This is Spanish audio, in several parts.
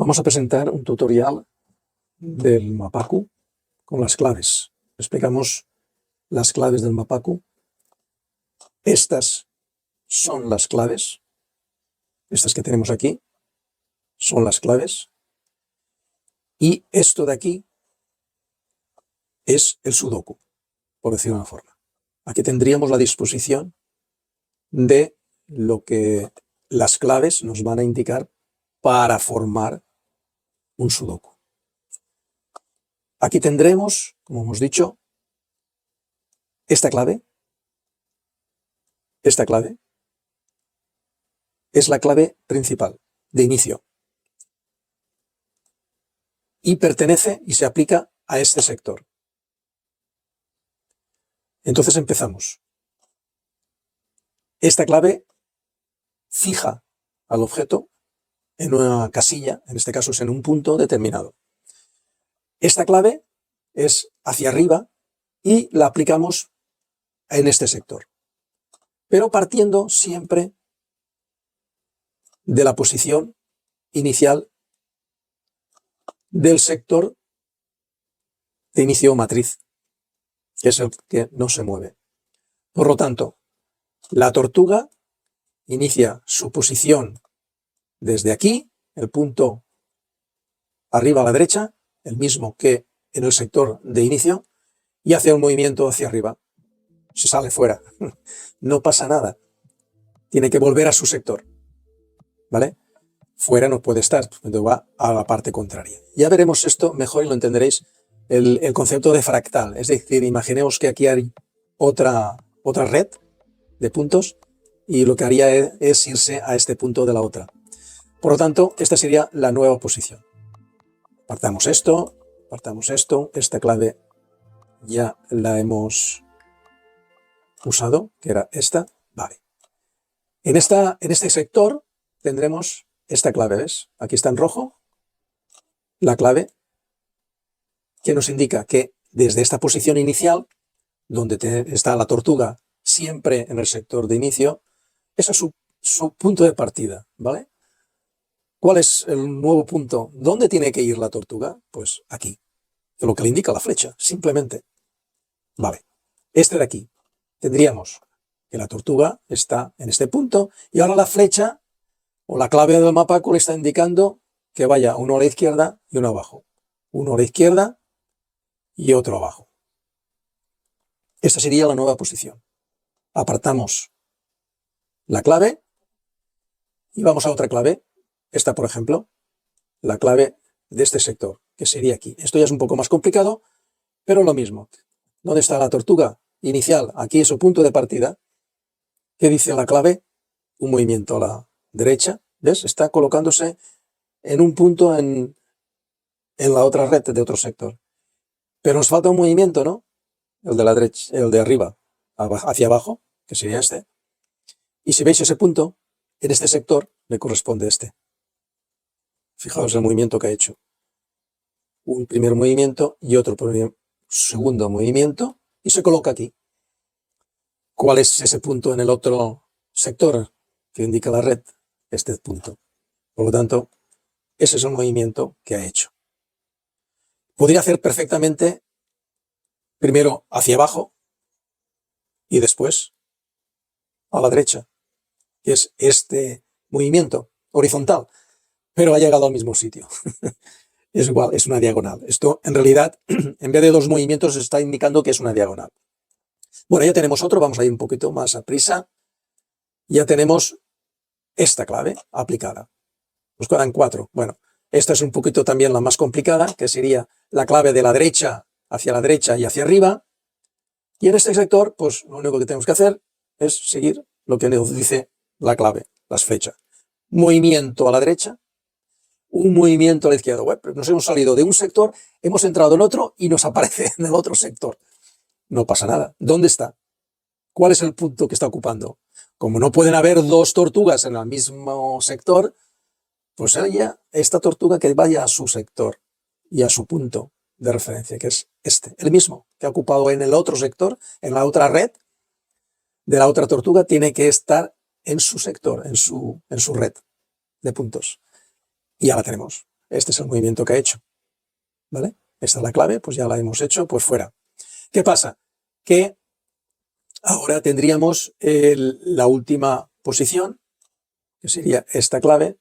Vamos a presentar un tutorial del Mapaku con las claves. Explicamos las claves del Mapaku. Estas son las claves. Estas que tenemos aquí son las claves. Y esto de aquí es el Sudoku, por decirlo de una forma. Aquí tendríamos la disposición de lo que las claves nos van a indicar para formar un Sudoku. Aquí tendremos, como hemos dicho, esta clave es la clave principal de inicio y pertenece y se aplica a este sector. Entonces empezamos. Esta clave fija al objeto en una casilla, en este caso es en un punto determinado. Esta clave es hacia arriba y la aplicamos en este sector, pero partiendo siempre de la posición inicial del sector de inicio matriz, que es el que no se mueve. Por lo tanto, la tortuga inicia su posición desde aquí, el punto arriba a la derecha, el mismo que en el sector de inicio, y hace un movimiento hacia arriba. Se sale fuera. No pasa nada. Tiene que volver a su sector. ¿Vale? Fuera no puede estar, cuando va a la parte contraria. Ya veremos esto mejor y lo entenderéis, el concepto de fractal. Es decir, imaginemos que aquí hay otra red de puntos y lo que haría es irse a este punto de la otra. Por lo tanto, esta sería la nueva posición. Partamos esto, esta clave ya la hemos usado, que era esta. Vale. En este sector tendremos esta clave, ¿ves? Aquí está en rojo la clave que nos indica que desde esta posición inicial, donde está la tortuga siempre en el sector de inicio, ese es su punto de partida, ¿vale? ¿Cuál es el nuevo punto? ¿Dónde tiene que ir la tortuga? Pues aquí, lo que le indica la flecha, simplemente. Vale, este de aquí. Tendríamos que la tortuga está en este punto y ahora la flecha o la clave del Mapaku le está indicando que vaya uno a la izquierda y uno abajo. Uno a la izquierda y otro abajo. Esta sería la nueva posición. Apartamos la clave y vamos a otra clave. Esta, por ejemplo, la clave de este sector, que sería aquí. Esto ya es un poco más complicado, pero lo mismo. ¿Dónde está la tortuga inicial? Aquí es su punto de partida. ¿Qué dice la clave? Un movimiento a la derecha. ¿Ves? Está colocándose en un punto en la otra red de otro sector. Pero nos falta un movimiento, ¿no? El de la derecha, el de arriba hacia abajo, que sería este. Y si veis ese punto, en este sector le corresponde este. Fijaos el movimiento que ha hecho. Un primer movimiento y otro segundo movimiento y se coloca aquí. ¿Cuál es ese punto en el otro sector que indica la red? Este punto. Por lo tanto, ese es el movimiento que ha hecho. Podría hacer perfectamente primero hacia abajo y después a la derecha, que es este movimiento horizontal, pero ha llegado al mismo sitio. Es igual, es una diagonal. Esto, en realidad, en vez de dos movimientos, está indicando que es una diagonal. Bueno, ya tenemos otro, vamos a ir un poquito más a prisa. Ya tenemos esta clave aplicada. Nos quedan 4. Bueno, esta es un poquito también la más complicada, que sería la clave de la derecha y hacia arriba. Y en este sector, pues lo único que tenemos que hacer es seguir lo que nos dice la clave, las flechas. Movimiento a la derecha, un movimiento a la izquierda. Bueno, nos hemos salido de un sector, hemos entrado en otro y nos aparece en el otro sector. No pasa nada. ¿Dónde está? ¿Cuál es el punto que está ocupando? Como no pueden haber dos tortugas en el mismo sector, pues esta tortuga que vaya a su sector y a su punto de referencia, que es este, el mismo que ha ocupado en el otro sector, en la otra red de la otra tortuga, tiene que estar en su sector, en su red de puntos. Y ya la tenemos. este es el movimiento que ha hecho, ¿vale? Esta es la clave, pues ya la hemos hecho, pues fuera. ¿Qué pasa? Que ahora tendríamos la última posición, que sería esta clave.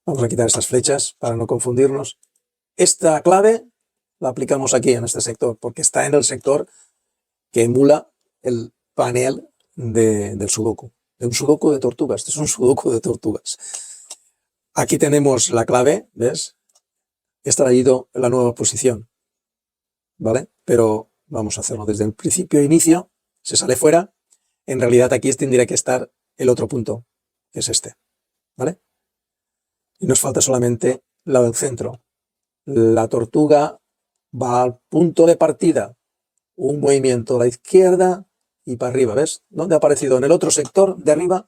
Vamos a quitar estas flechas para no confundirnos. Esta clave la aplicamos aquí en este sector, porque está en el sector que emula el panel del sudoku. De un sudoku de tortugas. Este es un sudoku de tortugas. Aquí tenemos la clave, ¿ves? He extraído la nueva posición, ¿vale? Pero vamos a hacerlo desde el principio e inicio. Se sale fuera. En realidad aquí tendría que estar el otro punto, que es este, ¿vale? Y nos falta solamente la del centro. La tortuga va al punto de partida, un movimiento a la izquierda y para arriba, ¿ves? ¿Dónde ha aparecido? En el otro sector de arriba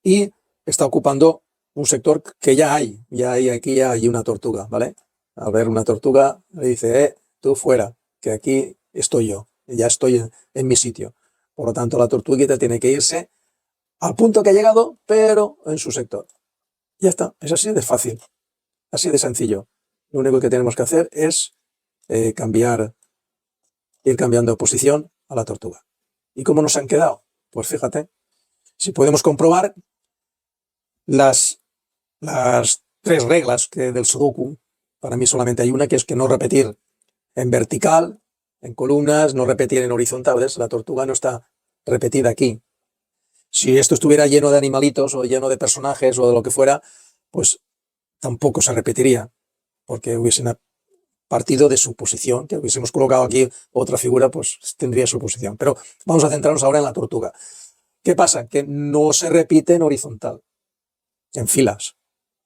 y está ocupando un sector que ya hay aquí ya hay una tortuga, ¿vale? Al ver una tortuga le dice, tú fuera, que aquí estoy yo, ya estoy en mi sitio. Por lo tanto, la tortuguita tiene que irse al punto que ha llegado, pero en su sector. Ya está, es así de fácil, así de sencillo. Lo único que tenemos que hacer es ir cambiando de posición a la tortuga. ¿Y cómo nos han quedado? Pues fíjate, si podemos comprobar las tres reglas del Sudoku, para mí solamente hay una, que es que no repetir en vertical, en columnas, no repetir en horizontales. La tortuga no está repetida aquí. Si esto estuviera lleno de animalitos o lleno de personajes o de lo que fuera, pues tampoco se repetiría, porque hubiesen partido de su posición, que hubiésemos colocado aquí otra figura, pues tendría su posición. Pero vamos a centrarnos ahora en la tortuga. ¿Qué pasa? Que no se repite en horizontal, en filas,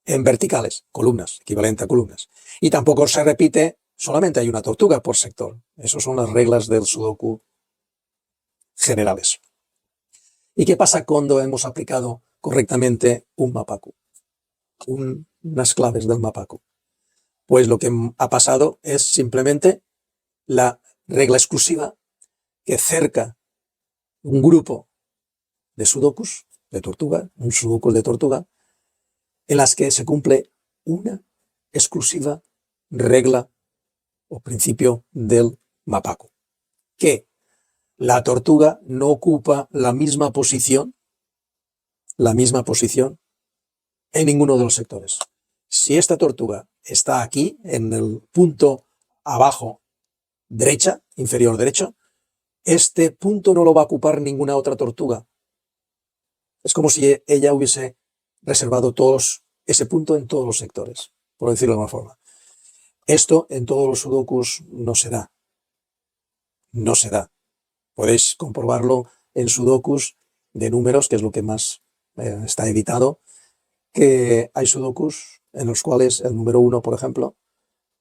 en verticales, columnas, equivalente a columnas. Y tampoco se repite, solamente hay una tortuga por sector. Esas son las reglas del Sudoku generales. ¿Y qué pasa cuando hemos aplicado correctamente un mapaku? Unas claves del mapaku. Pues lo que ha pasado es simplemente la regla exclusiva que cerca un grupo de sudokus, de tortuga, un sudoku de tortuga, en las que se cumple una exclusiva regla o principio del mapaku, que la tortuga no ocupa la misma posición en ninguno de los sectores. Si esta tortuga está aquí, en el punto abajo derecha, inferior derecho, este punto no lo va a ocupar ninguna otra tortuga. Es como si ella hubiese reservado ese punto en todos los sectores, por decirlo de alguna forma. Esto en todos los sudokus no se da. No se da. Podéis comprobarlo en sudokus de números, que es lo que más está editado, que hay sudokus en los cuales el número 1, por ejemplo,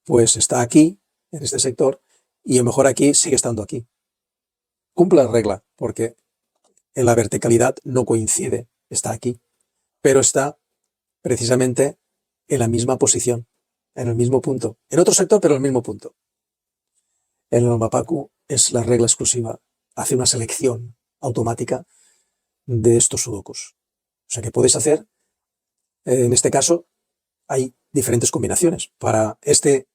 pues está aquí, en este sector, y a lo mejor aquí sigue estando aquí. Cumple la regla, porque en la verticalidad no coincide, está aquí, pero está precisamente en la misma posición, en el mismo punto. En otro sector, pero en el mismo punto. En el mapaku es la regla exclusiva, hace una selección automática de estos sudokus. O sea que podéis hacer, en este caso, hay diferentes combinaciones. Para este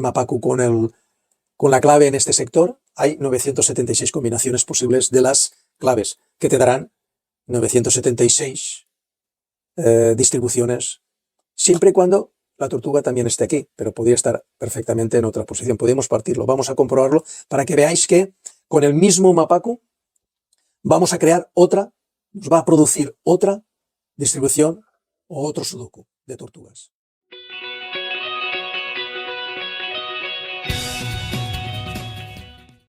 mapaku con la clave en este sector, hay 976 combinaciones posibles de las claves, que te darán 976 distribuciones, siempre y cuando la tortuga también esté aquí, pero podría estar perfectamente en otra posición. Podemos partirlo, vamos a comprobarlo para que veáis que con el mismo mapaku vamos a crear otra, nos va a producir otra distribución o otro sudoku de tortugas.